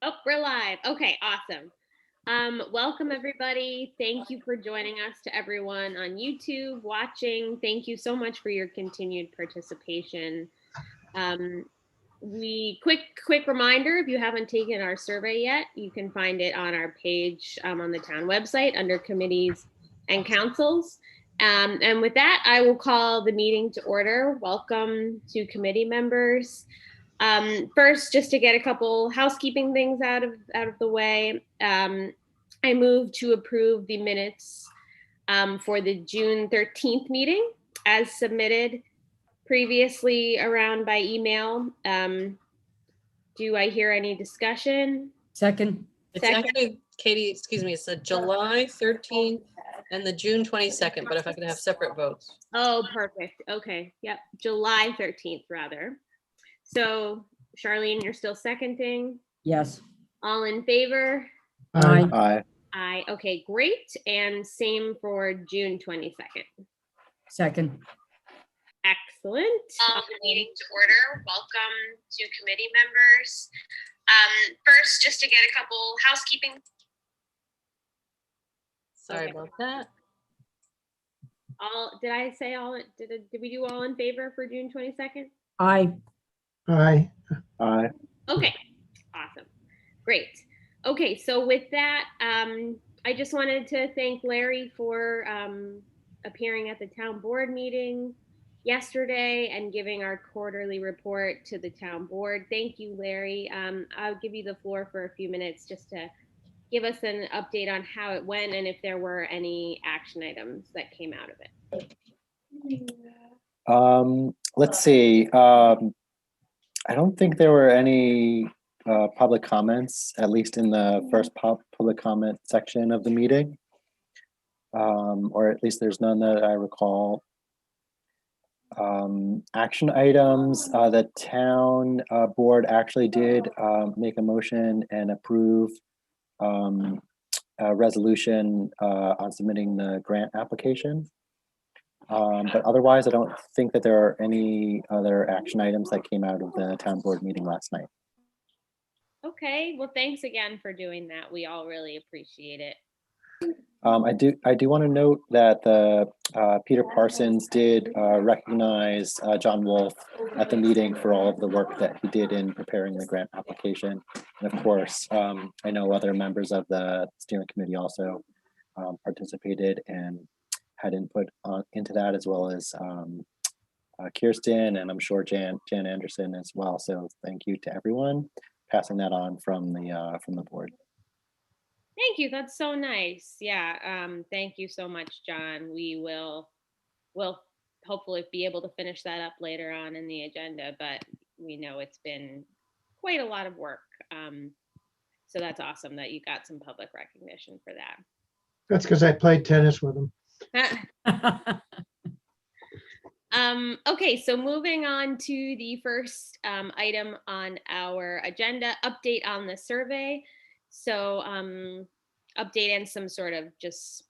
Oh, we're live. Okay, awesome. Welcome everybody. Thank you for joining us to everyone on YouTube watching. Thank you so much for your continued participation. Quick reminder, if you haven't taken our survey yet, you can find it on our page on the town website under committees and councils. And with that, I will call the meeting to order. Welcome to committee members. First, just to get a couple housekeeping things out of the way, I move to approve the minutes for the June 13th meeting as submitted previously around by email. Do I hear any discussion? Second. It's Second. actually, Katie, excuse me, it's the July 13th and the June 22nd, but if I could have separate votes. Oh, perfect. Okay. Yep. July 13th, rather. So, Charlene, you're still seconding. Yes. All in favor? Aye. Aye. Aye. Okay, great. And same for June 22nd. Second. Excellent. Meeting to order. Welcome to committee members. First, just to get a couple housekeeping. Sorry Okay. about that. Did I say all? Did we do all in favor for June 22nd? Aye. Aye. Aye. Okay, awesome. Great. Okay, so with that, I just wanted to thank Larry for appearing at the town board meeting yesterday and giving our quarterly report to the town board. Thank you, Larry. I'll give you the floor for a few minutes just to give us an update on how it went and if there were any action items that came out of it. Let's see. I don't think there were any public comments, at least in the first public comment section of the meeting. Or at least there's none that I recall. Action items, the town board actually did make a motion and approve a resolution on submitting the grant application. But otherwise, I don't think that there are any other action items that came out of the town board meeting last night. Okay, well, thanks again for doing that. We all really appreciate it. I do want to note that the Peter Parsons did recognize John Wolf at the meeting for all of the work that he did in preparing the grant application. And of course, I know other members of the steering committee also participated and had input into that, as well as Kirsten, and I'm sure Jan Anderson as well. So thank you to everyone. Passing that on from the board. Thank you. That's so nice. Yeah. Thank you so much, John. We'll hopefully be able to finish that up later on in the agenda, but we know it's been quite a lot of work. So that's awesome that you got some public recognition for that. That's because I played tennis with him. Okay, so moving on to the first item on our agenda, update on the survey. So update and some sort of just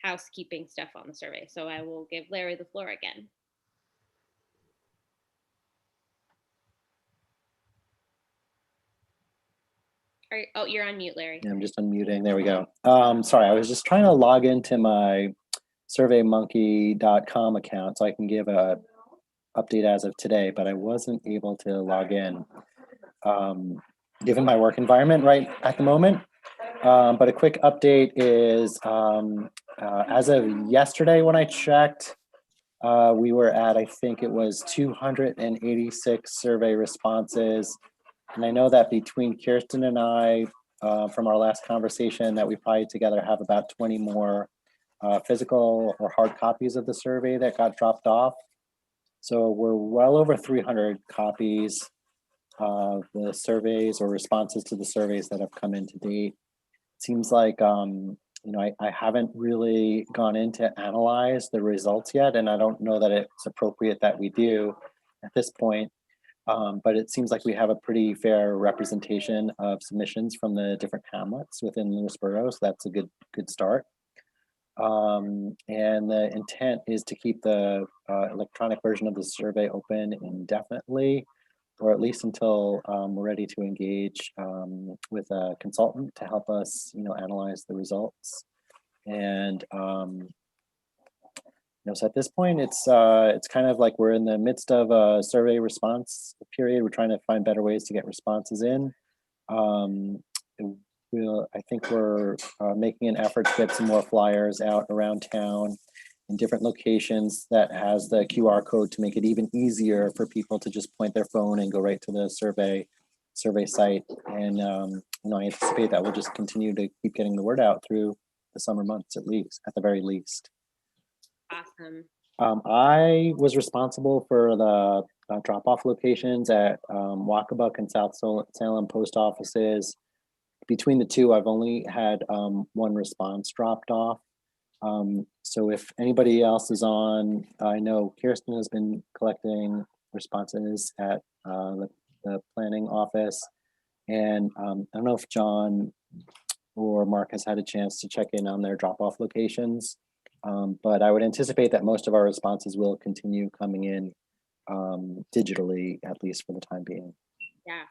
housekeeping stuff on the survey. So I will give Larry the floor again. Oh, you're on mute, Larry. I'm just unmuting. There we go. Sorry, I was just trying to log into my surveymonkey.com account so I can give a update as of today, but I wasn't able to log in given my work environment right at the moment. But a quick update is as of yesterday when I checked, we were at, I think it was 286 survey responses. And I know that between Kirsten and I, from our last conversation, that we probably together have about 20 more physical or hard copies of the survey that got dropped off. So we're well over 300 copies of the surveys or responses to the surveys that have come in to date. Seems like, I haven't really gone in to analyze the results yet, and I don't know that it's appropriate that we do at this point. But it seems like we have a pretty fair representation of submissions from the different hamlets within Lewisboro, so that's a good start. And the intent is to keep the electronic version of the survey open indefinitely. or at least until we're ready to engage with a consultant to help us, analyze the results. And so at this point, it's kind of like we're in the midst of a survey response period. We're trying to find better ways to get responses in. I think we're making an effort to get some more flyers out around town in different locations that has the QR code to make it even easier for people to just point their phone and go right to the survey site. And I anticipate that we'll just continue to keep getting the word out through the summer months, at the very least. Awesome. I was responsible for the drop-off locations at Wacabuck and South Salem post offices. Between the two, I've only had one response dropped off. So if anybody else is on, I know Kirsten has been collecting responses at the planning office. And I don't know if John or Mark has had a chance to check in on their drop-off locations. But I would anticipate that most of our responses will continue coming in digitally, at least for the time being. Yeah.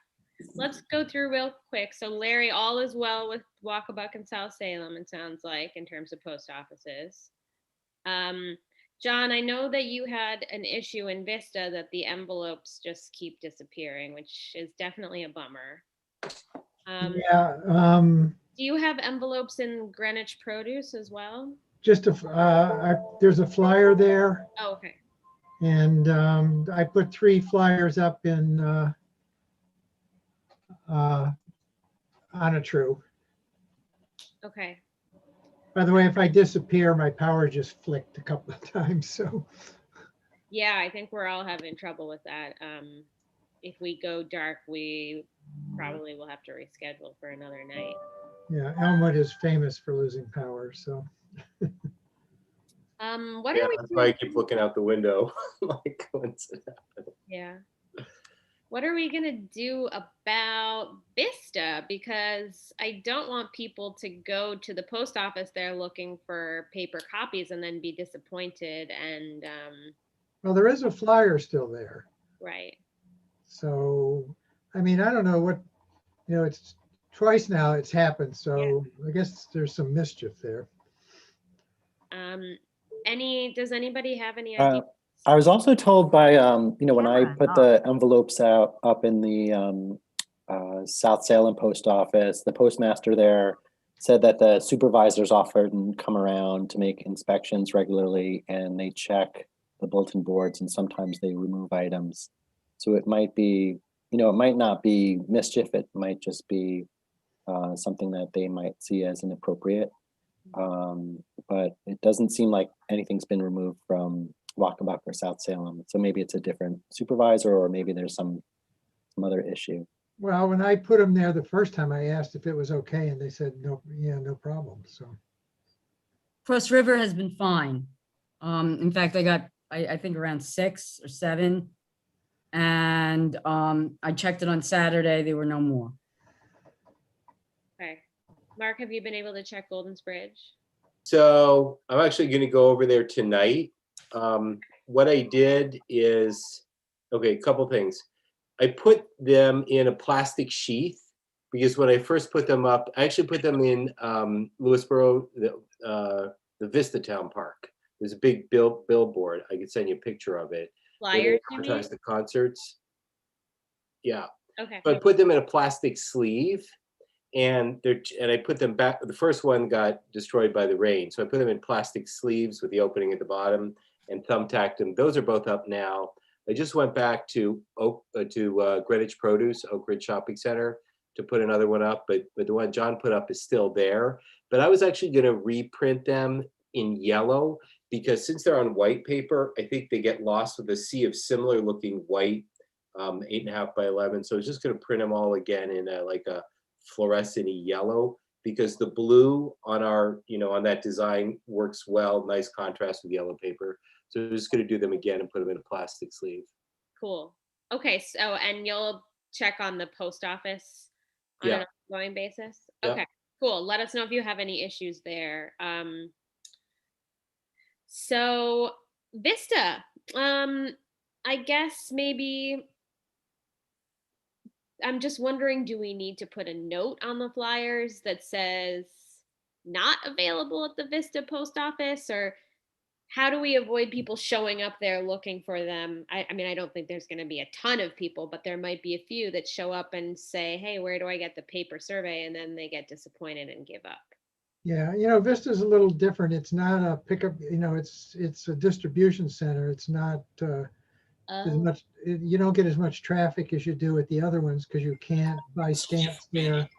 Let's go through real quick. So Larry, all is well with Wacabuck and South Salem, it sounds like, in terms of post offices. John, I know that you had an issue in Vista that the envelopes just keep disappearing, which is definitely a bummer. Yeah, Do you have envelopes in Greenwich Produce as well? there's a flyer there, Oh, okay. and I put 3 flyers up in Ontario. Okay. By the way, if I disappear, my power just flicked a couple of times, so. Yeah, I think we're all having trouble with that. If we go dark, we probably will have to reschedule for another night. Yeah, Elmwood is famous for losing power, so. What Yeah, are we that's why I doing? keep looking out the window. Like, coincidence. Yeah. What are we gonna do about Vista? Because I don't want people to go to the post office there looking for paper copies and then be disappointed and Well, there is a flyer still there. right. So, I mean, I don't know what, it's twice now it's happened. So I guess there's some mischief there. Does anybody have any Uh, ideas? I was also told by, when I Camera put off. the envelopes up in the South Salem post office, the postmaster there said that the supervisors often come around to make inspections regularly and they check the bulletin boards and sometimes they remove items. So it might be, it might not be mischief, it might just be something that they might see as inappropriate. But it doesn't seem like anything's been removed from Wacabuck or South Salem. So maybe it's a different supervisor or maybe there's some other issue. Well, when I put them there the first time, I asked if it was okay and they said, no, yeah, no problem. So, Cross River has been fine. In fact, I got, I think around 6 or 7. And I checked it on Saturday. There were no more. Okay. Mark, have you been able to check Golden's Bridge? So I'm actually going to go over there tonight. What I did is, okay, a couple things. I put them in a plastic sheath because when I first put them up, I actually put them in Lewisboro, the Vista Town Park. There's a big billboard. I could send you a picture of it. where they Flyers, you mean? advertise the concerts. Yeah. Okay. So I put them in a plastic sleeve and I put them back. The first one got destroyed by the rain. So I put them in plastic sleeves with the opening at the bottom and thumbtacked them. Those are both up now. I just went back to Greenwich Produce, Oak Ridge Shopping Center, to put another one up, but the one John put up is still there. But I was actually going to reprint them in yellow because since they're on white paper, I think they get lost with a sea of similar looking white 8.5 by 11. So I was just going to print them all again in like a fluorescent yellow because the blue on our, on that design works well, nice contrast with yellow paper. So I'm just going to do them again and put them in a plastic sleeve. Cool. Okay. So, and you'll check on the post office on Yeah. an ongoing basis? Yeah. Okay, cool. Let us know if you have any issues there. So Vista, I guess maybe I'm just wondering, do we need to put a note on the flyers that says not available at the Vista post office, or how do we avoid people showing up there looking for them? I mean, I don't think there's going to be a ton of people, but there might be a few that show up and say, hey, where do I get the paper survey? And then they get disappointed and give up. Yeah, Vista's a little different. It's not a pickup, it's a distribution center. It's not as Oh, much, you don't get as much traffic as you do at the other ones because you can't buy stamps there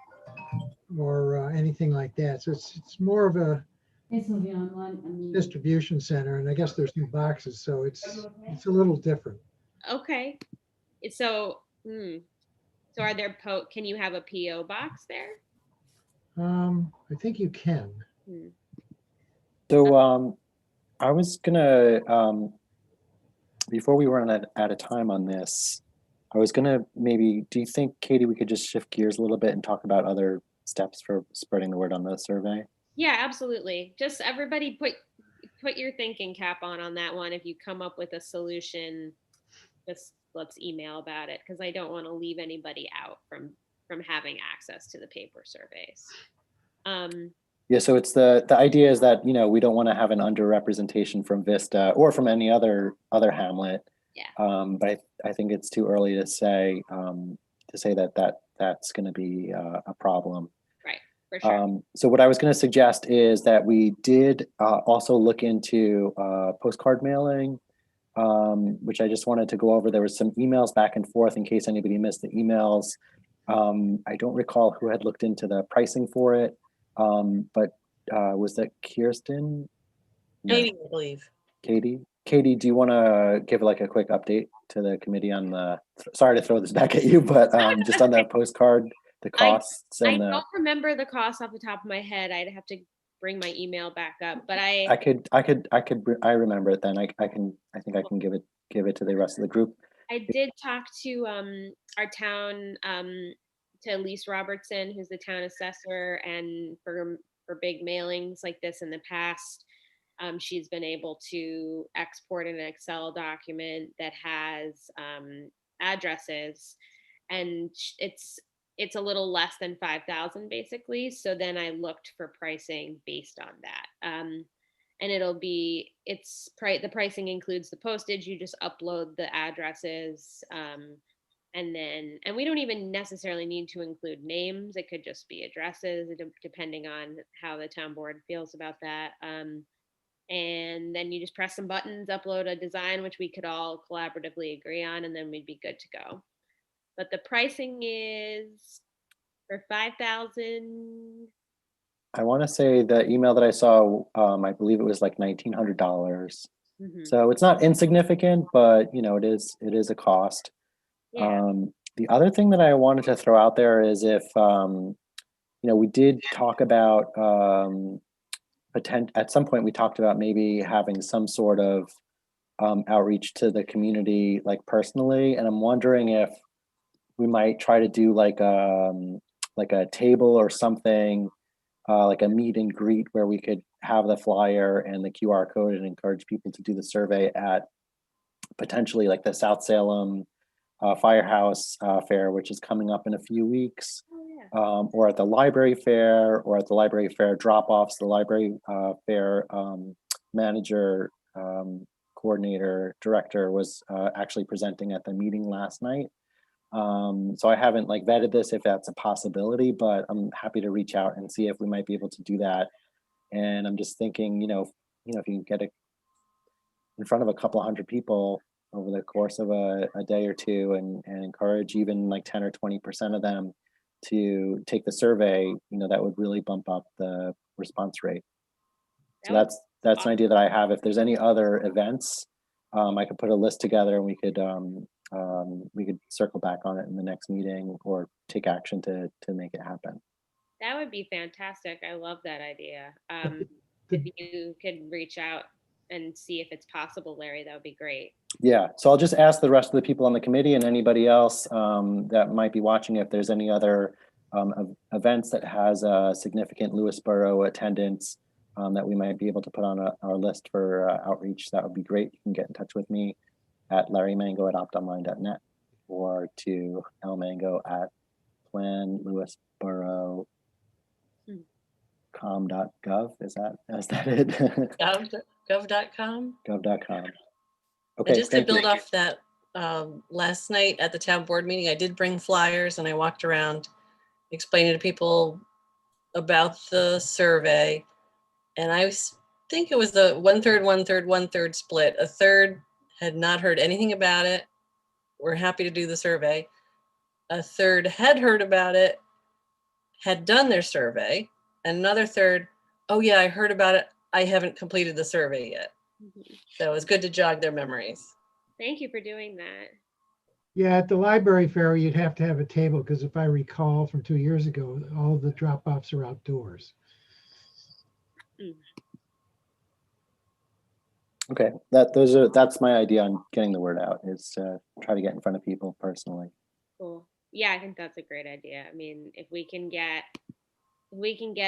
or anything like that. So it's more of a distribution center, and I guess there's new boxes, so it's a little different. okay. So, so are there can you have a PO box there? I think you can. Hmm. So I was gonna before we run out of time on this, I was gonna maybe, do you think, Katie, we could just shift gears a little bit and talk about other steps for spreading the word on the survey? Yeah, absolutely. Just everybody put your thinking cap on that one. If you come up with a solution, just let's email about it, because I don't want to leave anybody out from having access to the paper surveys. Yeah, so it's the idea is that, we don't want to have an underrepresentation from Vista or from any other hamlet. Yeah. But I think it's too early to say that's going to be a problem. Right, for sure. So what I was going to suggest is that we did also look into postcard mailing, which I just wanted to go over. There was some emails back and forth in case anybody missed the emails. I don't recall who had looked into the pricing for it, but was that Kirsten? No, Katie, I believe. Katie. Katie, do you want to give like a quick update to the committee on the? Sorry to throw this back at you, but just on the postcard, the costs I and the. don't remember the cost off the top of my head. I'd have to bring my email back up, but I remember it then. I think I can give it to the rest of the group. I did talk to our town, to Elise Robertson, who's the town assessor, and for big mailings like this in the past, she's been able to export an Excel document that has addresses, and it's a little less than 5,000 basically. So then I looked for pricing based on that. And the pricing includes the postage. You just upload the addresses, and we don't even necessarily need to include names. It could just be addresses, depending on how the town board feels about that. And then you just press some buttons, upload a design, which we could all collaboratively agree on, and then we'd be good to go. But the pricing is for 5,000. I want to say the email that I saw, I believe it was like $1,900. Mm-hmm. So it's not insignificant, but it is a cost. Yeah. The other thing that I wanted to throw out there is if we did talk about at some point we talked about maybe having some sort of outreach to the community, like personally, and I'm wondering if we might try to do like a table or something, like a meet and greet where we could have the flyer and the QR code and encourage people to do the survey at potentially like the South Salem Firehouse Fair, which is coming up in a few weeks, or at the library fair, or at the library fair drop-offs. The library fair manager, coordinator, director was actually presenting at the meeting last night. So I haven't like vetted this if that's a possibility, but I'm happy to reach out and see if we might be able to do that. And I'm just thinking, if you can get it in front of a couple hundred people over the course of a day or two, and encourage even like 10 or 20% of them to take the survey, that would really bump up the response rate. So that's an idea that I have. If there's any other events, I could put a list together and we could circle back on it in the next meeting or take action to make it happen. That would be fantastic. I love that idea. If you could reach out and see if it's possible, Larry, that would be great. Yeah, so I'll just ask the rest of the people on the committee and anybody else that might be watching if there's any other events that has a significant Lewisboro attendance that we might be able to put on our list for outreach. That would be great. You can get in touch with me at larrymango@optonline.net. or to Elmango at planlewisboro.com.gov. Is that it? Gov.com. Gov.com. And Okay, just to thank you. build off that, last night at the town board meeting, I did bring flyers and I walked around explaining to people about the survey. And think it was the 1/3, 1/3, 1/3 split. A third had not heard anything about it. We're happy to do the survey. A third had heard about it, had done their survey. And another third, oh yeah, I heard about it. I haven't completed the survey yet. So it was good to jog their memories. Thank you for doing that. Yeah, at the library fair, you'd have to have a table because if I recall from 2 years ago, all the drop-offs are outdoors. Okay, that's my idea on getting the word out, is to try to get in front of people personally. Cool. Yeah, I think that's a great idea. I mean, if we can get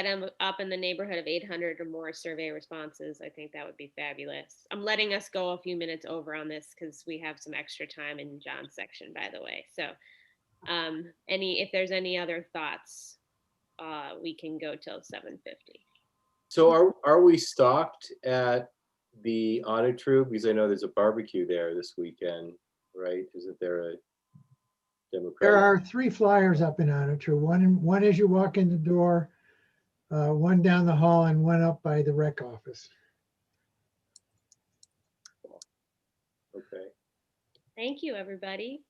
them up in the neighborhood of 800 or more survey responses, I think that would be fabulous. I'm letting us go a few minutes over on this because we have some extra time in John's section, by the way. So if there's any other thoughts, we can go till 7:50. So are we stocked at the Onitrude? Because I know there's a barbecue there this weekend, right? Isn't there a There Democratic? are 3 flyers up in Onitru. One as you walk in the door, one down the hall, and one up by the rec office. Okay. Thank you, everybody.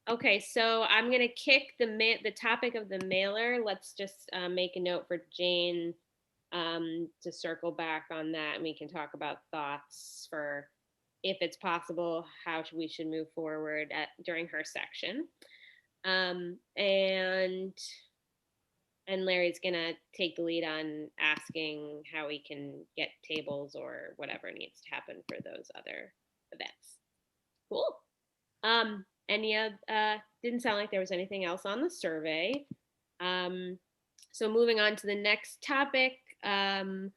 Okay, so I'm gonna kick the topic of the mailer. Let's just make a note for Jane to circle back on that, and we can talk about thoughts for, if it's possible, how we should move forward during her section. And Larry's gonna take the lead on asking how we can get tables or whatever needs to happen for those other events. Cool. Didn't sound like there was anything else on the survey. So moving on to the next topic, update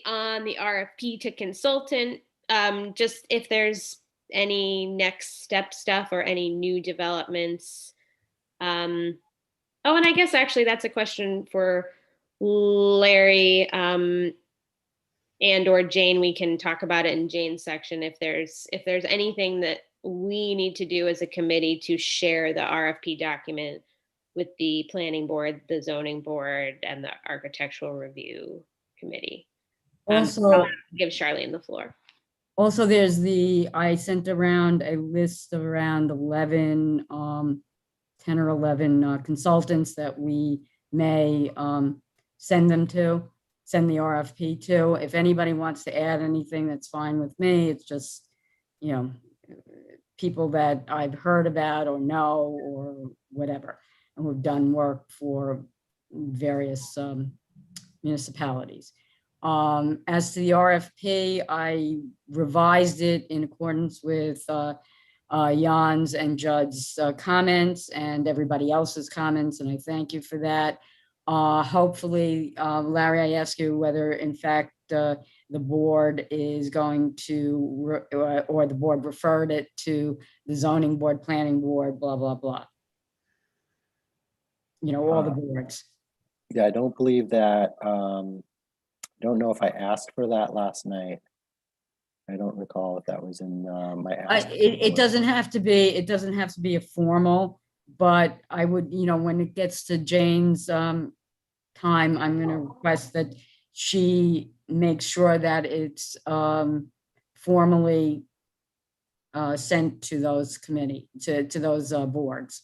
on the RFP to consultant. Just if there's any next step stuff or any new developments. And I guess actually that's a question for Larry and or Jane. We can talk about it in Jane's section if there's anything that we need to do as a committee to share the RFP document with the planning board, the zoning board, and the architectural review committee. Also, I'll give Charlene the floor. Also, I sent around a list of around 11, 10 or 11 consultants that we may send the RFP to. If anybody wants to add anything, that's fine with me. It's just, people that I've heard about or know or whatever, and we've done work for various municipalities. As to the RFP, I revised it in accordance with Jan's and Judd's comments and everybody else's comments, and I thank you for that. Hopefully, Larry, I ask you whether in fact the board is going to, or the board referred it to the zoning board, planning board, blah, blah, blah. All the boards. Yeah, I don't believe that. I don't know if I asked for that last night. I don't recall if that was in my ask. It doesn't have to be a formal, but I would, when it gets to Jane's time, I'm going to request that she makes sure that it's formally sent to those to those boards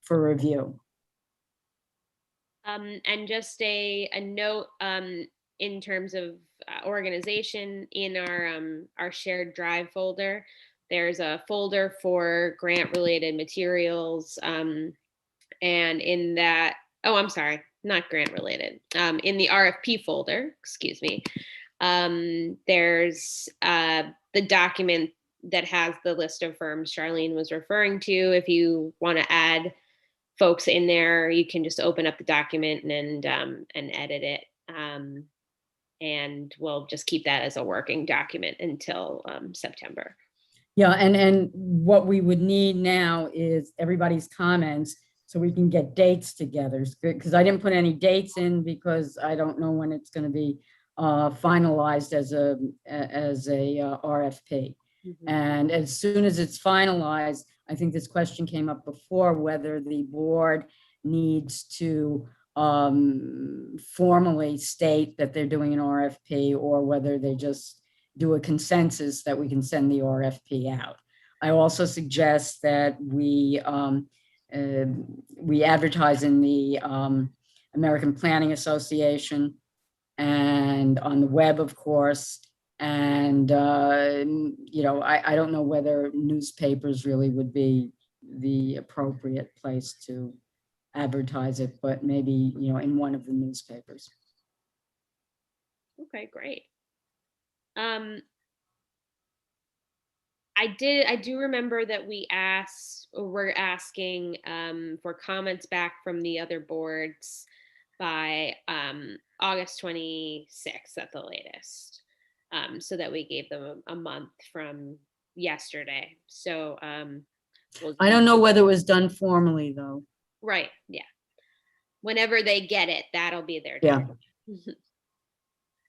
for review. And just a note in terms of organization, in our shared drive folder, there's a folder for grant related materials, and in that, I'm sorry, not grant related, in the RFP folder, excuse me, there's the document that has the list of firms Charlene was referring to. If you want to add folks in there, you can just open up the document and edit it. And we'll just keep that as a working document until September. Yeah, and what we would need now is everybody's comments so we can get dates together. Because I didn't put any dates in because I don't know when it's going to be finalized as a RFP. And as soon as it's finalized, I think this question came up before, whether the board needs to formally state that they're doing an RFP or whether they just do a consensus that we can send the RFP out. I also suggest that we advertise in the American Planning Association and on the web, of course. And, you know, I don't know whether newspapers really would be the appropriate place to advertise it, but maybe, you know, in one of the newspapers. Okay, great. I do remember that we're asking for comments back from the other boards by August 26th at the latest, so that we gave them a month from yesterday. So I don't know whether it was done formally, though. right, yeah. Whenever they get it, that'll be their Yeah. deadline.